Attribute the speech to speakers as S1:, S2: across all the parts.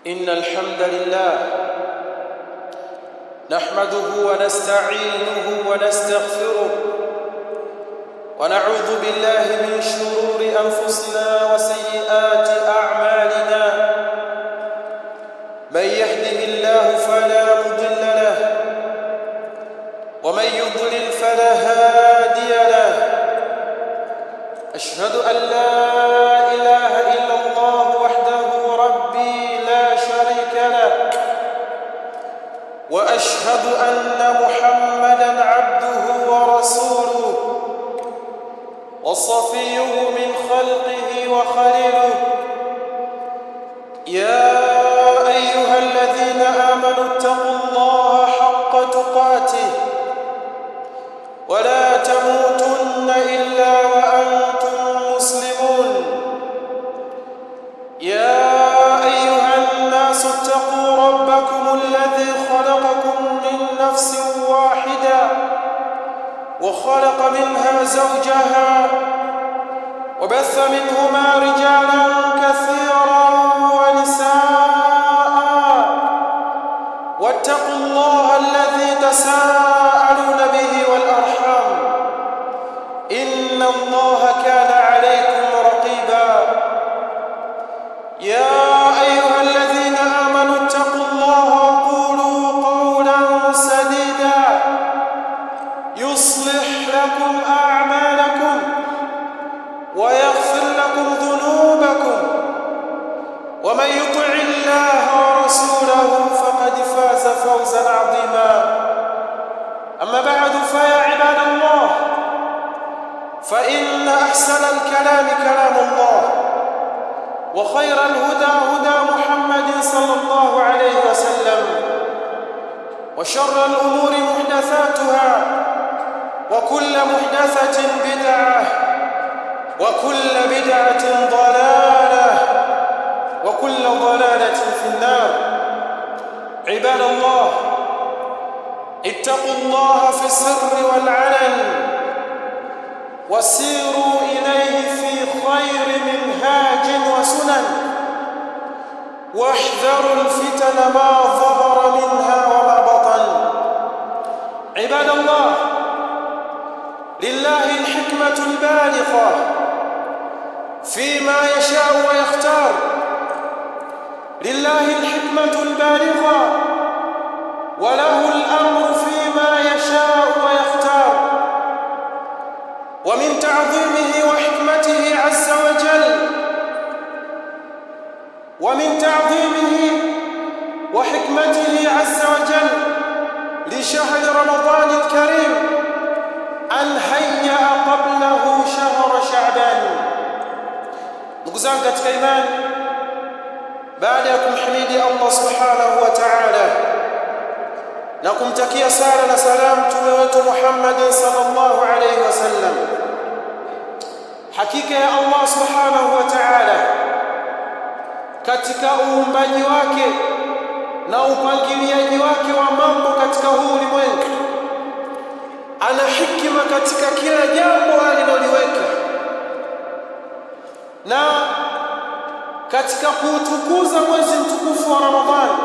S1: إن الحمد لله نحمده ونستعينه ونستغفره ونعوذ بالله من شرور أنفسنا وسيئات أعمالنا. من يهده الله فلا مضل له ومن يضلل فلا هادي له. أشهد أن لا إله إلا الله وحده ربي لا شريك له، وأشهد أن محمدًا عبده ورسوله وصفيه من خلقه وخليله. يا أيها الذين آمنوا اتقوا الله حق تقاته ولا تموتن إلا وأنتم مسلمون. يا أيها الناس اتقوا ربكم الذي خلقكم من نفس واحدة وخلق منها زوجها وبث منهما رجالا كثيرا ونساء، واتقوا الله الذي تساءلون به والأرحام إن الله كان عليكم رقيبا. يا أيها الذين آمنوا اتقوا الله وقولوا قولا سديدا يصلح لكم أعمالكم ويغفر لكم ذنوبكم، ومن يطع الله ورسوله فقد فاز فوزا عظيما. أما بعد، فيا عباد الله، فإن أحسن الكلام كلام الله، وخير الهدى هدى محمد صلى الله عليه وسلم، وشر الأمور محدثاتها، وكل محدثة بدعة، وكل بدعة ضلالة، وكل ضلالة في النار. عباد الله، اتقوا الله في السر والعلن، وسيروا إليه في خير منهاج وسنن، واحذروا الفتن ما ظهر منها وما بطن. عباد الله، لله الحكمة البالغة فيما يشاء ويختار، لله الحكمة البالغة وله الأمر فيما يشاء ويختار. ومن تعظيمه وحكمته عز وجل، ومن تعظيمه وحكمته عز وجل لشهر رمضان الكريم أن هيأ قبله شهر شعبان. ndugu zangu katika imani, baada ya kumhimidi Allah subhanahu wa ta'ala na kumtakia sala na salam mtume wetu Muhammad sallallahu alayhi wasallam, hakika ya Allah subhanahu wa ta'ala katika uumbaji wake na upangiliaji wake wa mambo katika huu ulimwengu ana hikima katika kila jambo aliloliweka, na katika kuutukuza mwezi mtukufu wa Ramadhani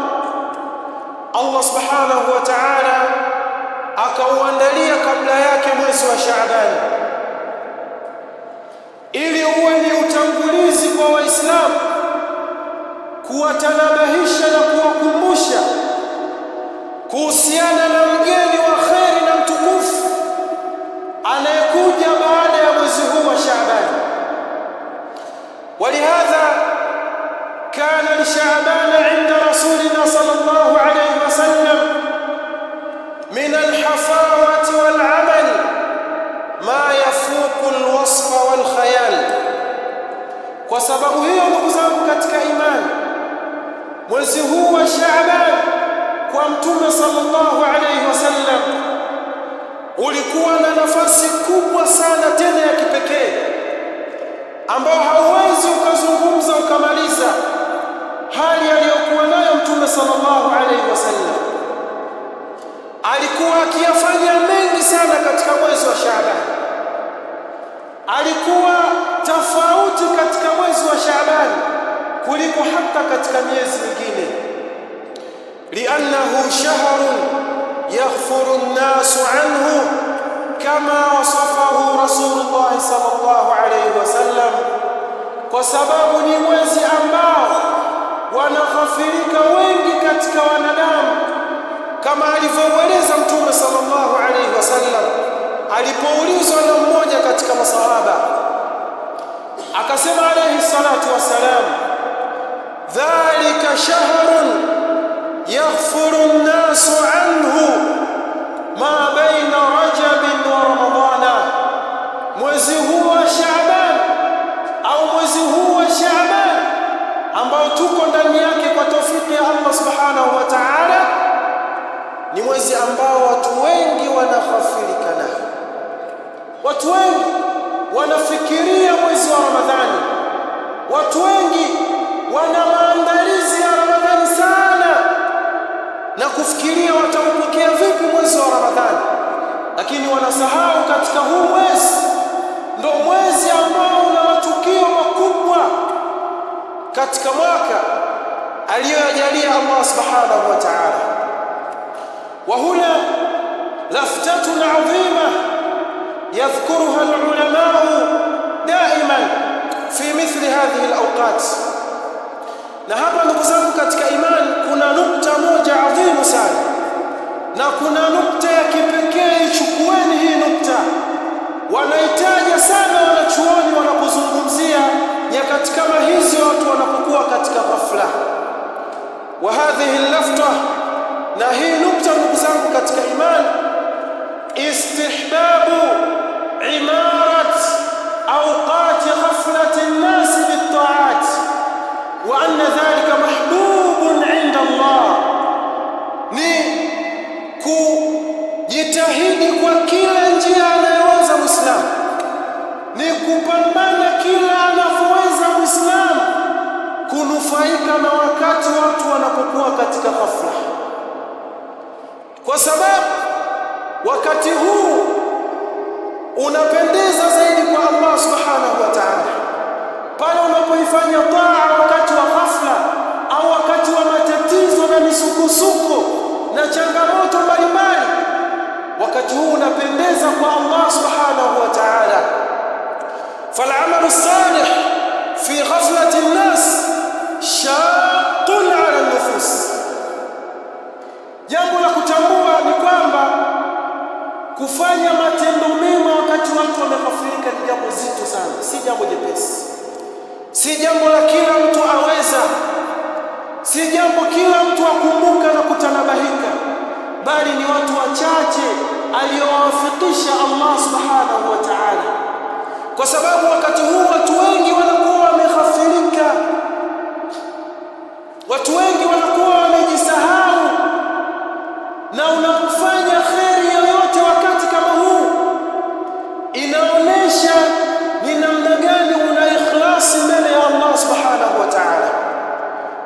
S1: Allah subhanahu wa ta'ala akauandalia kabla yake mwezi wa Shaaban ili uwe ni utangulizi kwa Waislamu kuwatanabahisha na kuwakumbusha kuhusiana na mgeni wa kheri na mtukufu anayekuja baada ya mwezi huu wa Shaaban. Walihadha kana li Shaaban inda rasulina sallallahu alayhi wasallam min alhafawati walamal ma yafuqu alwasfa walkhayal. Kwa sababu hiyo, ndugu zangu katika imani, mwezi huu wa Shaaban kwa mtume sallallahu alayhi wasallam ulikuwa na nafasi kubwa sana tena ya kipekee ambao hauwezi ukazungumza ukamaliza hali aliyokuwa nayo mtume sallallahu alayhi wasallam. Alikuwa akiyafanya mengi sana katika mwezi wa Shaaban, alikuwa tofauti katika mwezi wa Shaaban kuliko hata katika miezi mingine. لأنه شهر يغفر الناس عنه كما وصفه رسول الله صلى الله عليه وسلم. kwa sababu ni mwezi ambao wanaghafirika wengi katika wanadamu, kama alivyoeleza Mtume sallallahu alaihi wasallam alipoulizwa na mmoja katika masahaba, akasema alayhi salatu wassalam, dhalika shahrun yaghfuru an-nasu anhu ma baina rajabin wa ramadana, mwezi huu wa Shaaban au mwezi huu wa Shaaban ambao tuko ndani yake kwa taufiki ya Allah subhanahu wa ta'ala, ni mwezi ambao watu wengi wanaghafilika nao. Watu wengi wanafikiria mwezi wa Ramadhani, watu wengi wana maandalizi ya Ramadhani sana na kufikiria wataupokea vipi mwezi wa Ramadhani, lakini wanasahau katika huu mwezi ndio mwezi ambao una matukio makubwa katika mwaka aliyojalia Allah subhanahu wa ta'ala. Wa huna laftatun 'azima yadhkuruha al-ulama daiman fi mithli hadhihi al-awqat. Na hapa ndugu zangu katika imani kuna nukta moja adhimu sana, na kuna nukta ya kipekee. Chukueni hii nukta, wanahitaji sana wanachuoni wanapozungumzia nyakati kama hizi watu wanapokuwa katika ghafla. Wa hadhihi al-lafta, na hii nukta ndugu zangu katika imani, istihbabu imarat awqat ghaflati an-nas bit-ta'at wa anna dhalika mahbubun 'inda Allah, ni kujitahidi kwa kila njia anayoweza Muislamu, ni kupambana kila anavyoweza Muislamu kunufaika na wakati watu wanapokuwa katika ghafla, kwa sababu wakati huu unapendeza zaidi kwa Allah subhanahu wa ta'ala pale unapoifanya taa wakati wa ghafla au wakati wa matatizo na misukosuko na changamoto mbalimbali. Wakati huu unapendeza kwa Allah subhanahu wa ta'ala. فالعمل الصالح في غفلة الناس شاق على النفوس. Jambo la kutambua ni kwamba kufanya matendo mema wakati watu wameghafilika ni jambo zito sana, si jambo jepesi, si jambo la kila mtu aweza, si jambo kila mtu akumbuka na kutanabahika, bali ni watu wachache aliowafikisha Allah subhanahu wa ta'ala. Kwa sababu wakati huu watu wengi wanakuwa wameghafilika, watu wengi wanakuwa wamejisahau, na unapofanya kheri yoyote wakati kama huu inaonesha ni namna gani una ikhlasi mbele ya Allah subhanahu wa ta'ala,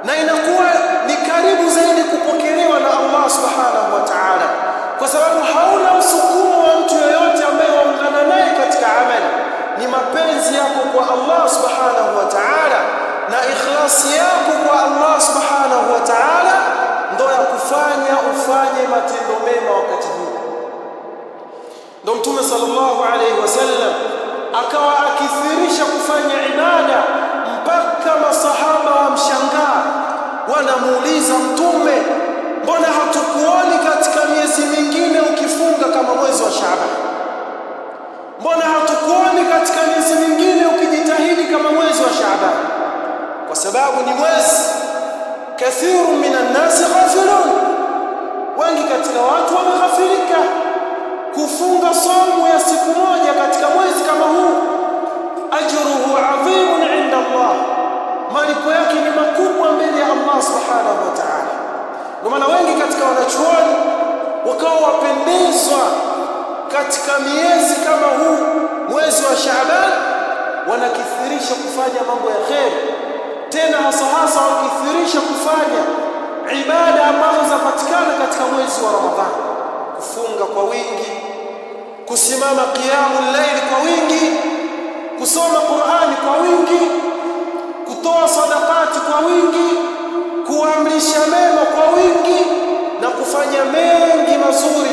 S1: na inakuwa ni karibu zaidi kupokelewa na Allah subhanahu wa ta'ala, kwa sababu hauna msukumo wa mtu yoyote ambaye waungana naye katika amali. Ni mapenzi yako kwa Allah subhanahu wa ta'ala na ikhlasi yako kwa Allah subhanahu wa ta'ala ndio ya kufanya ufanye matendo mema wakati huu. Ndio Mtume sallallahu alayhi wasallam akawa akithirisha kufanya ibada mpaka masahaba wamshangaa, wanamuuliza Mtume, mbona hatukuoni katika miezi mingine ukifunga kama mwezi wa Shaaban? Mbona hatukuoni katika miezi mingine ukijitahidi kama mwezi wa Shaaban? Kwa sababu ni mwezi kathiru minan nasi ghafilun, wengi katika watu wameghafilika. Kufunga somo ya siku moja katika mwezi kama huu, ajruhu adhimun 'inda Allah, malipo yake ni makubwa mbele ya Allah subhanahu wa ta'ala. Kwa maana wengi katika wanachuoni wakawa wapendezwa katika miezi kama huu, mwezi wa Shaaban, wanakithirisha kufanya mambo ya kheri, tena hasa wakithirisha kufanya ibada ambazo zapatikana katika mwezi wa Ramadhani, kufunga kwa wingi, kusimama qiyamul layl kwa wingi, kusoma Qur'ani kwa wingi, kutoa sadaqati kwa wingi, kuamrisha mema kwa wingi, na kufanya mengi mazuri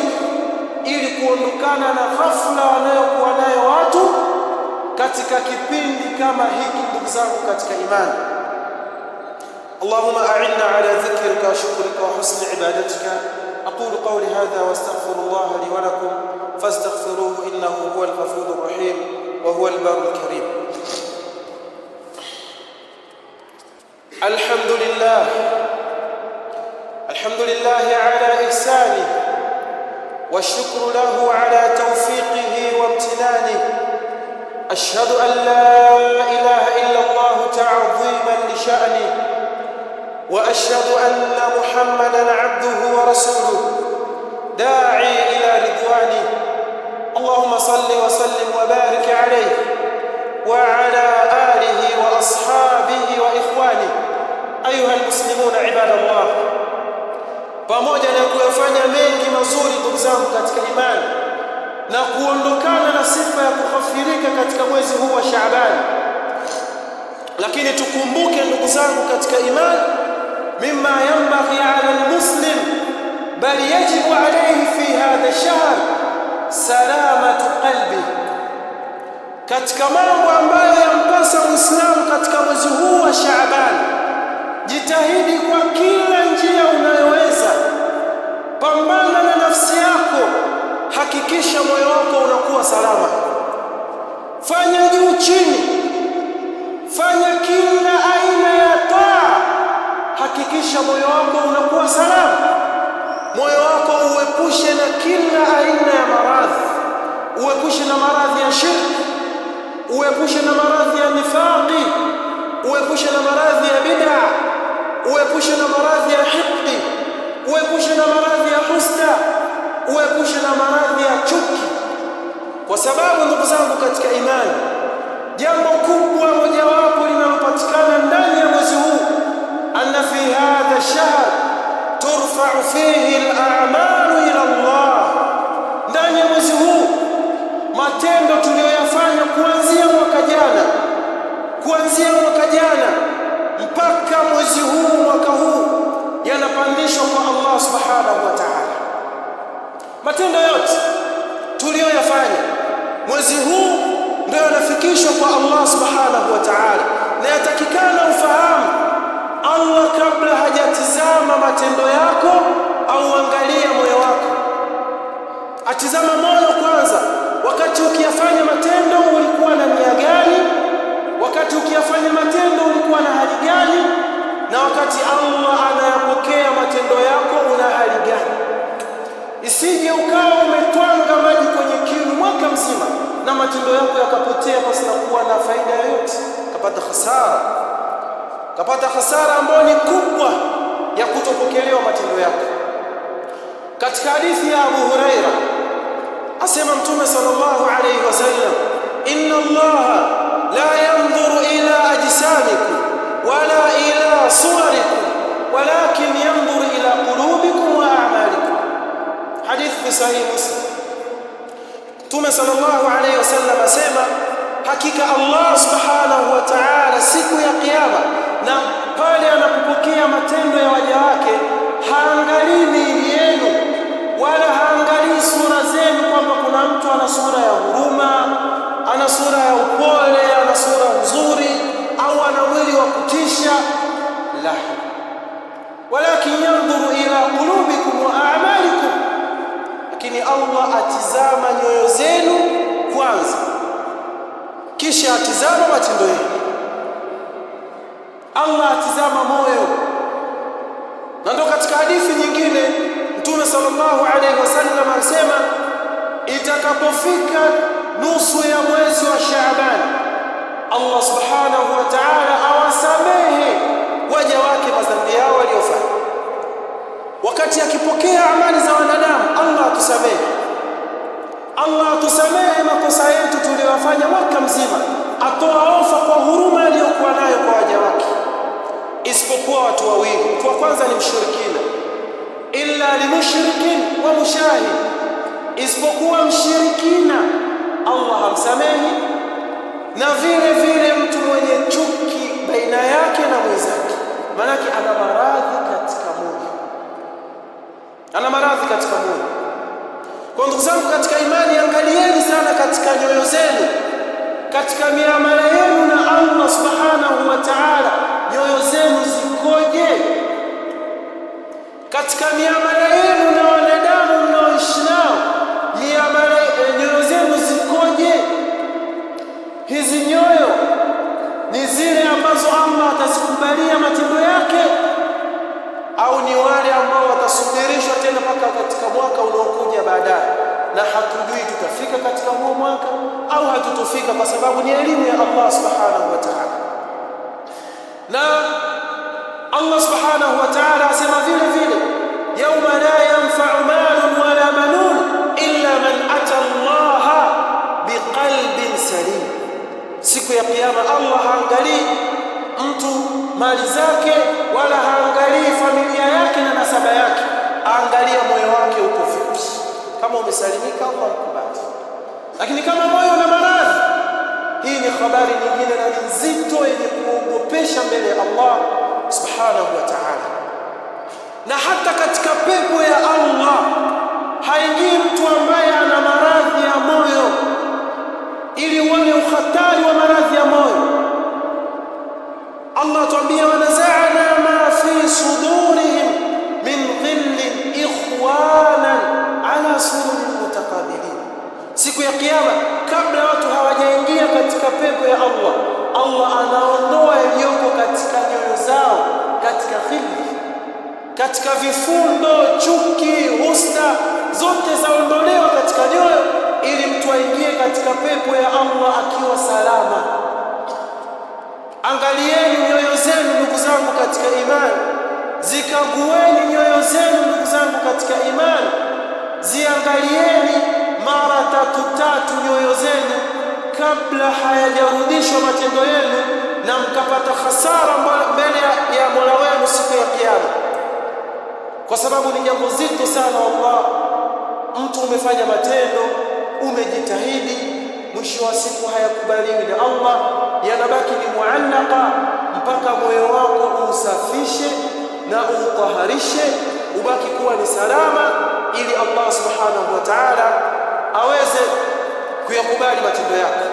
S1: ili kuondokana na ghafla wanayokuwa nayo watu katika kipindi kama hiki. Ndugu zangu katika imani, Allahumma a'inna ala dhikrika wa shukrika wa husni ibadatika. aqulu qawli hadha wa astaghfirullah li wa lakum fastaghfiruhu innahu huwal ghafurur rahim wa huwal barrul karim. الحمد لله على إحسانه والشكر له على توفيقه وامتنانه. أشهد أن لا إله إلا الله تعظيما لشأنه، وأشهد أن محمدا عبده ورسوله داعي إلى رضوانه. اللهم صل وسلم وبارك عليه وعلى آله وأصحابه وإخوانه. أيها المسلمون عباد الله، pamoja na kuyafanya mengi mazuri ndugu zangu katika imani na kuondokana na sifa ya kughafirika katika mwezi huu wa Shaaban, lakini tukumbuke ndugu zangu katika imani, mimma yanbaghi ala almuslim bal yajibu alayhi fi hadha ash-shahr salamatu qalbi, katika mambo ambayo yampasa Muislamu katika mwezi huu wa Shaaban, jitahidi kwa kila njia unayoweza, pambana na nafsi yako, hakikisha moyo wako unakuwa salama. Fanya juu chini, fanya kila aina ya taa, hakikisha moyo wako unakuwa salama. Moyo wako uepushe na kila aina ya maradhi, uepushe na maradhi ya shirki, uepushe na maradhi ya nifaqi, uepushe na maradhi ya bid'a, uepushe na maradhi ya hiqdi, uepushe na maradhi ya husda, uepushe na maradhi ya chuki. Kwa sababu ndugu zangu katika imani, jambo kubwa mojawapo linalopatikana ndani ya mwezi huu, anna fi hadha ash-shahr turfa'u fihi al-a'malu ila Allah. Ndani ya mwezi huu matendo tuliyoyafanya kuanzia mwaka jana mpaka mwezi huu, mwaka huu, yanapandishwa kwa Allah subhanahu wa ta'ala. Matendo yote tuliyoyafanya mwezi huu ndio yanafikishwa kwa Allah subhanahu wa ta'ala, na yatakikana ufahamu Allah kabla hajatizama matendo yako au angalia moyo wako. Atizama moyo kwanza. Wakati ukiyafanya matendo ulikuwa na nia gani? Wakati ukiyafanya matendo ulikuwa na hali gani? Na wakati Allah anayapokea matendo yako una hali gani? Isije ukawa umetwanga maji kwenye kinu mwaka mzima na matendo yako yakapotea basi na kuwa na faida yoyote, kapata hasara ambayo ni kubwa ya kutopokelewa matendo yako. Katika hadithi ya Abu Huraira asema Mtume sallallahu alayhi wasallam, inna Allaha la yanzuru ila ajsamikum wala ila suwarikum walakin yanzuru ila qulubikum wa a'malikum. Hadith fi sahih Muslim. Mtume sallallahu alayhi wasallam asema, hakika Allah subhanahu wa ta'ala siku ya kiyama na pale anapopokea matendo ya waja wake, haangalii miili yenu wala haangalii sura zenu, kwamba kuna mtu ana sura ya huruma, ana sura ya upole, ana sura nzuri, au ana mwili wa kutisha. La, walakin yanzuru ila qulubikum wa a'malikum, lakini Allah atizama nyoyo zenu kwanza, kisha atizama matendo yenu. Allah atizama moyo. Na ndo katika hadithi nyingine Mtume sallallahu alaihi wasallam anasema, itakapofika nusu ya mwezi wa Shaaban, Allah subhanahu wa ta'ala awasamehe waja wake madhambi yao waliofanya. Wakati akipokea amali za wanadamu, Allah atusamehe makosa yetu tuliyofanya mwaka mzima, atoa ofa kwa huruma aliyokuwa nayo kwa waja wake, isipokuwa watu wawili. Mtu wa kwanza ni mshirikina, illa limushrikin wa mushahid, isipokuwa mshirikina Allah hamsamehi, na vile vile mtu mwenye chuki baina yake na mwenzake, maana ana maradhi katika moyo, ana katika moyo. Kwa ndugu zangu katika imani, angalieni sana katika nyoyo zenu, katika miamala yenu na Allah subhanahu wa ta'ala, nyoyo zenu zikoje? Katika miamala yenu na wanadamu mnaoishi nao, nyoyo zenu zikoje? Hizi nyoyo ni zile ambazo Allah atazikubalia matendo yake, au ni wale ambao watasubirishwa tena mpaka katika mwaka unaokuja baadaye, na hatujui tutafika katika huo mwaka au hatutofika, kwa sababu ni elimu ya Allah subhanahu wa ta'ala. Na Allah subhanahu wa ta'ala asema vile vile, yauma la yanfa'u malun wala banun illa man ata Allah biqalbin salim. Siku ya kiyama Allah haangalii mtu mali zake wala haangalii familia yake na nasaba yake, aangalia moyo wake uko vipi. Kama umesalimika Allah mkubali, lakini kama moyo una maradhi, hii ni habari nyingine na nzito yenye kuogopesha mbele ya Allah subhanahu wa ta'ala. Na hata katika pepo ya Allah haingii mtu ambaye ana maradhi ya moyo, ili uone ukhatari wa maradhi ya moyo. Allah tuambia, wanaza'na ma fi sudurihim min ghillin ikhwanan ala sururin mutaqabilin. Siku ya kiyama, kabla watu hawajaingia katika pepo ya Allah, Allah anaondoa yaliyoko katika nyoyo zao, katika ghilli, katika vifundo, chuki, husda, zote zaondolewa katika nyoyo, ili mtu aingie katika pepo ya Allah akiwa salama. Angalieni nyoyo zenu ndugu zangu katika imani, zikagueni nyoyo zenu ndugu zangu katika imani, ziangalieni mara tatu nyoyo zenu kabla hayajarudishwa matendo yenu, na mkapata hasara mbele ya Mola wenu siku ya kiyama. Kwa sababu ni jambo zito sana Allah, mtu umefanya matendo, umejitahidi, mwisho wa siku hayakubaliwi na Allah, yanabaki ni muallaka, mpaka moyo wako usafishe na utaharishe, ubaki kuwa ni salama, ili Allah subhanahu wa ta'ala aweze kuyakubali matendo yako.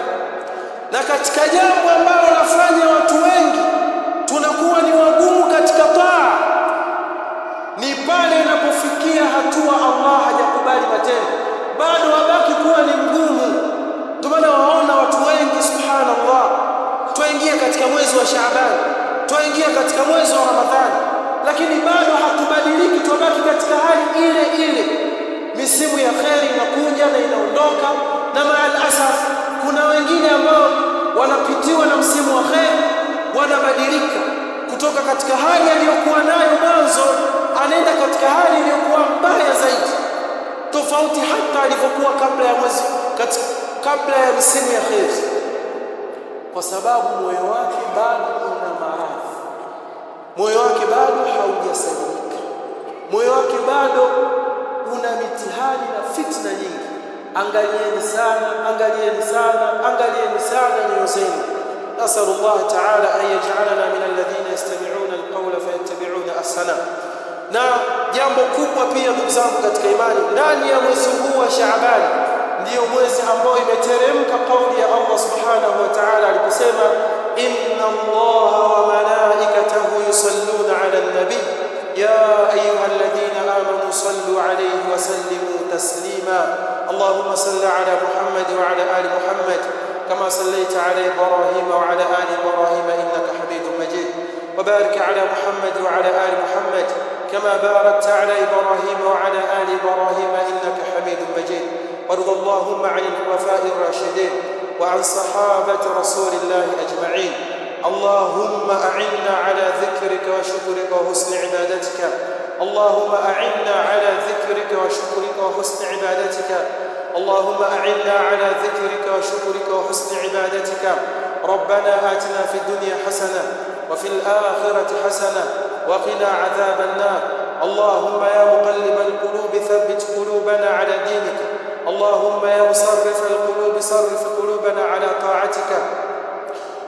S1: Na katika jambo ambalo lafanya watu wengi tunakuwa ni wagumu katika taa, ni pale inapofikia hatua Allah hajakubali matendo, bado wabaki kuwa ni mgumu. Ndio maana waona watu wengi subhanallah, twaingia katika mwezi wa Shaaban, twaingia katika mwezi wa Ramadhani, lakini bado hatubadiliki, twabaki katika hali ile ile. Misimu ya kheri inakuja na inaondoka, na maal asaf kuna wengine ambao wanapitiwa na msimu wa kheri, wanabadilika kutoka katika hali aliyokuwa nayo mwanzo, anaenda katika hali iliyokuwa mbaya zaidi, tofauti hata alivyokuwa kabla ya mwezi, kabla ya misimu ya kheri, kwa sababu moyo wake bado una maradhi, moyo wake bado haujasalimika, moyo wake bado una mitihani na fitna nyingi. Angalieni sana, angalieni sana, angalieni sana nyoyo zenu. Nasallallahu ta'ala an yaj'alana min alladhina yastami'una alqawla fayattabi'una ahsana. Na jambo kubwa pia ndugu zangu katika imani, ndani ya mwezi huu wa Shaaban ndio mwezi ambao imeteremka kauli ya Allah subhanahu wa ta'ala aliposema, inna Allaha wa malaikatahu yusalluna 'ala an-nabi ya ayyuhalladhina amanu sallu 'alayhi wa sallimu taslima. Allahumma salli 'ala Muhammad wa 'ala ali Muhammad kama sallaita 'ala Ibrahim wa 'ala ali Ibrahim innaka Hamidum Majid. Wa barik 'ala Muhammad wa 'ala ali Muhammad kama barakta 'ala Ibrahim wa 'ala ali Ibrahim innaka Hamidum Majid. وارض اللهم عن الخلفاء الراشدين وعن صحابة رسول الله أجمعين. اللهم أعنا على ذكرك وشكرك وحسن عبادتك. اللهم أعنا على ذكرك وشكرك وحسن عبادتك. اللهم أعنا على ذكرك وشكرك وحسن عبادتك. ربنا آتنا في الدنيا حسنة وفي الآخرة حسنة وقنا عذاب النار. اللهم يا مقلب القلوب ثبت قلوبنا على دينك. اللهم يا مصرف القلوب صرف قلوبنا على طاعتك.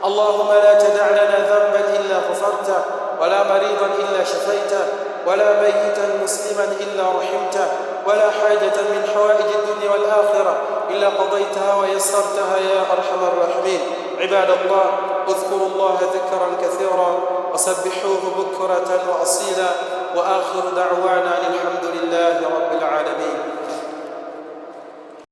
S1: اللهم لا تدع لنا ذنبا إلا غفرته ولا مريضا إلا شفيته ولا ميتا مسلما إلا رحمته ولا حاجة من حوائج الدنيا والآخرة إلا قضيتها ويسرتها يا أرحم الراحمين. عباد الله، اذكروا الله ذكرا كثيرا وسبحوه بكرة وأصيلا. وآخر دعوانا